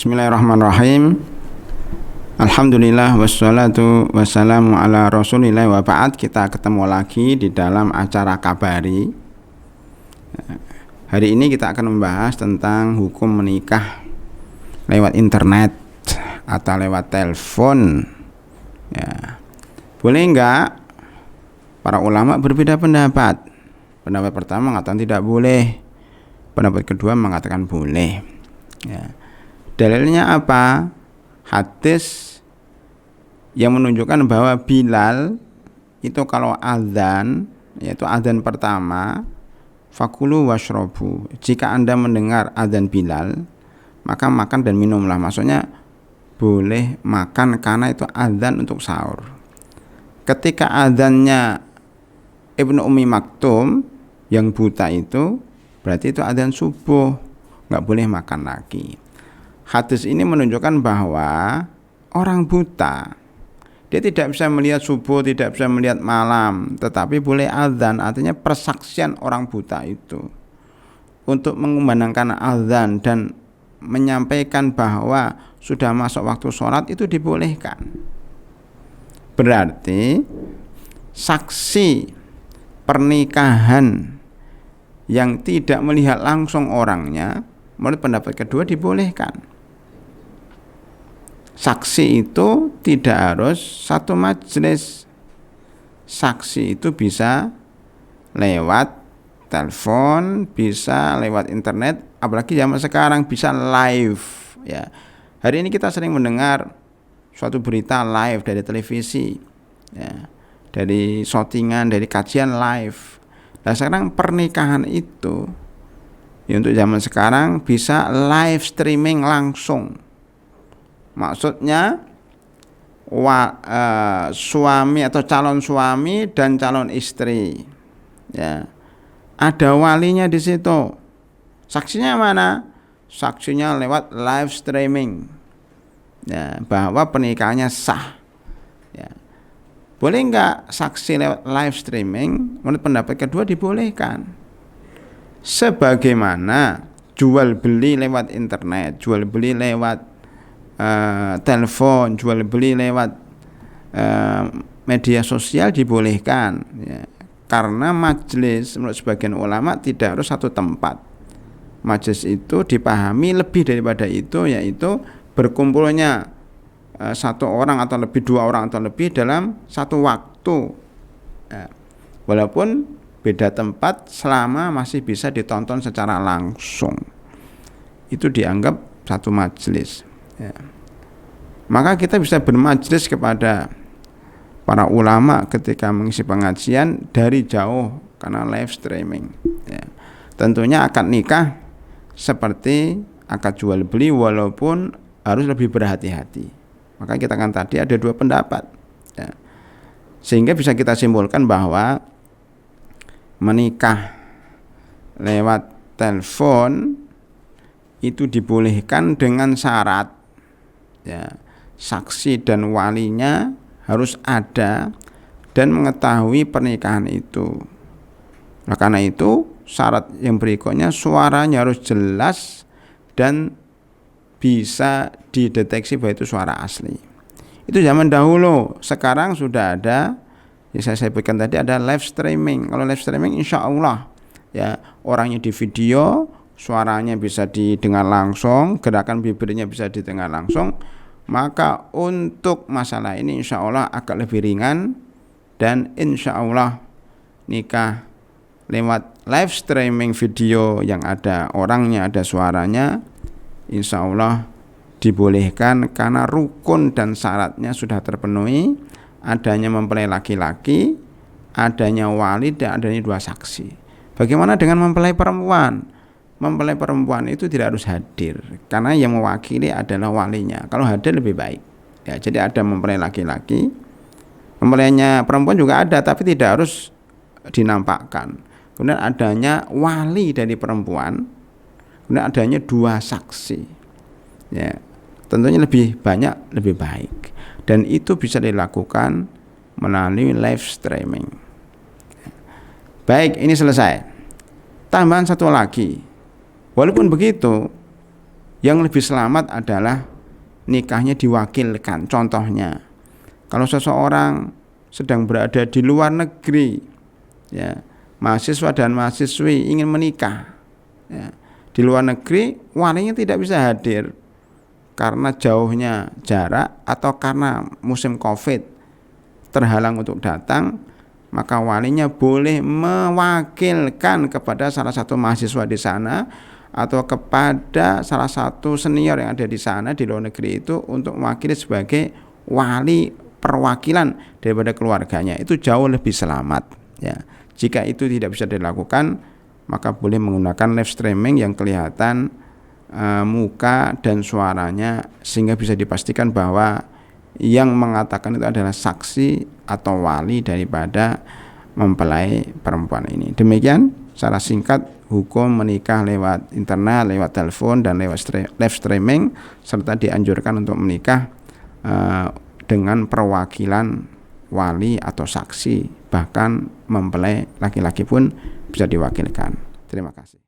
Bismillahirrahmanirrahim. Alhamdulillah wassalatu wassalamu ala rasulillah wa ba'd. Kita ketemu lagi di dalam acara Kabari. Hari ini kita akan membahas tentang hukum menikah lewat internet atau lewat telepon. Ya. Boleh enggak? Para ulama berbeda pendapat. Pendapat pertama mengatakan tidak boleh. Pendapat kedua mengatakan boleh. Ya. Dalilnya apa? Hadis yang menunjukkan bahwa Bilal itu kalau azan, yaitu azan pertama, fakulu washrobu. Jika Anda mendengar azan Bilal, maka makan dan minumlah. Maksudnya boleh makan karena itu azan untuk sahur. Ketika azannya Ibnu Ummi Maktum yang buta itu, berarti itu azan subuh, nggak boleh makan lagi. Hadis ini menunjukkan bahwa orang buta dia tidak bisa melihat subuh, tidak bisa melihat malam, tetapi boleh azan, artinya persaksian orang buta itu untuk mengumandangkan azan dan menyampaikan bahwa sudah masuk waktu sholat itu dibolehkan. Berarti saksi pernikahan yang tidak melihat langsung orangnya, menurut pendapat kedua dibolehkan. Saksi itu tidak harus satu majelis. Saksi itu bisa lewat telepon, bisa lewat internet, apalagi zaman sekarang bisa live. Ya, hari ini kita sering mendengar suatu berita live dari televisi, ya, dari shootingan, dari kajian live. Nah sekarang pernikahan itu, ya, untuk zaman sekarang bisa live streaming langsung. Maksudnya suami atau calon suami dan calon istri, ya, ada walinya di situ. Saksinya mana? Saksinya lewat live streaming, ya, bahwa pernikahannya sah. Ya. Boleh enggak saksi lewat live streaming? Menurut pendapat kedua dibolehkan. Sebagaimana jual beli lewat internet, jual beli lewat telepon, jual beli lewat media sosial dibolehkan, ya. Karena majelis menurut sebagian ulama tidak harus satu tempat. Majelis itu dipahami lebih daripada itu, yaitu berkumpulnya satu orang atau lebih, dua orang atau lebih dalam satu waktu, ya. Walaupun beda tempat, selama masih bisa ditonton secara langsung, itu dianggap satu majelis. Ya. Maka kita bisa bermajelis kepada para ulama ketika mengisi pengajian dari jauh karena live streaming. Ya. Tentunya akad nikah seperti akad jual beli, walaupun harus lebih berhati-hati. Maka kita kan tadi ada dua pendapat. Ya. Sehingga bisa kita simpulkan bahwa menikah lewat telepon itu dibolehkan dengan syarat, ya, saksi dan walinya harus ada dan mengetahui pernikahan itu. Nah, karena itu syarat yang berikutnya suaranya harus jelas dan bisa dideteksi bahwa itu suara asli. Itu zaman dahulu. Sekarang sudah ada, yang saya sebutkan tadi, ada live streaming. Kalau live streaming insya Allah, ya, orangnya di video, suaranya bisa didengar langsung, gerakan bibirnya bisa didengar langsung. Maka untuk masalah ini insya Allah agak lebih ringan, dan insya Allah nikah lewat live streaming video yang ada orangnya, ada suaranya, insya Allah dibolehkan karena rukun dan syaratnya sudah terpenuhi. Adanya mempelai laki-laki, adanya wali, dan adanya dua saksi. Bagaimana dengan mempelai perempuan? Mempelai perempuan itu tidak harus hadir karena yang mewakili adalah walinya. Kalau hadir lebih baik, ya. Jadi ada mempelai laki-laki, mempelainya perempuan juga ada, tapi tidak harus dinampakkan. Kemudian adanya wali dari perempuan, kemudian adanya dua saksi, ya, tentunya lebih banyak lebih baik, dan itu bisa dilakukan melalui live streaming. Baik, ini selesai. Tambahan satu lagi. Walaupun begitu, Yang lebih selamat adalah nikahnya diwakilkan. Contohnya, kalau seseorang sedang berada di luar negeri, ya, mahasiswa dan mahasiswi ingin menikah, ya, di luar negeri, walinya tidak bisa hadir karena jauhnya jarak atau karena musim COVID terhalang untuk datang, maka walinya boleh mewakilkan kepada salah satu mahasiswa di sana atau kepada salah satu senior yang ada di sana di luar negeri itu untuk mewakili sebagai wali perwakilan daripada keluarganya. Itu jauh lebih selamat, ya. Jika itu tidak bisa dilakukan, maka boleh menggunakan live streaming yang kelihatan muka dan suaranya sehingga bisa dipastikan bahwa yang mengatakan itu adalah saksi atau wali daripada mempelai perempuan ini. Demikian secara singkat hukum menikah lewat internet, lewat telepon dan lewat live streaming, serta dianjurkan untuk menikah dengan perwakilan wali atau saksi, bahkan mempelai laki-laki pun bisa diwakilkan. Terima kasih.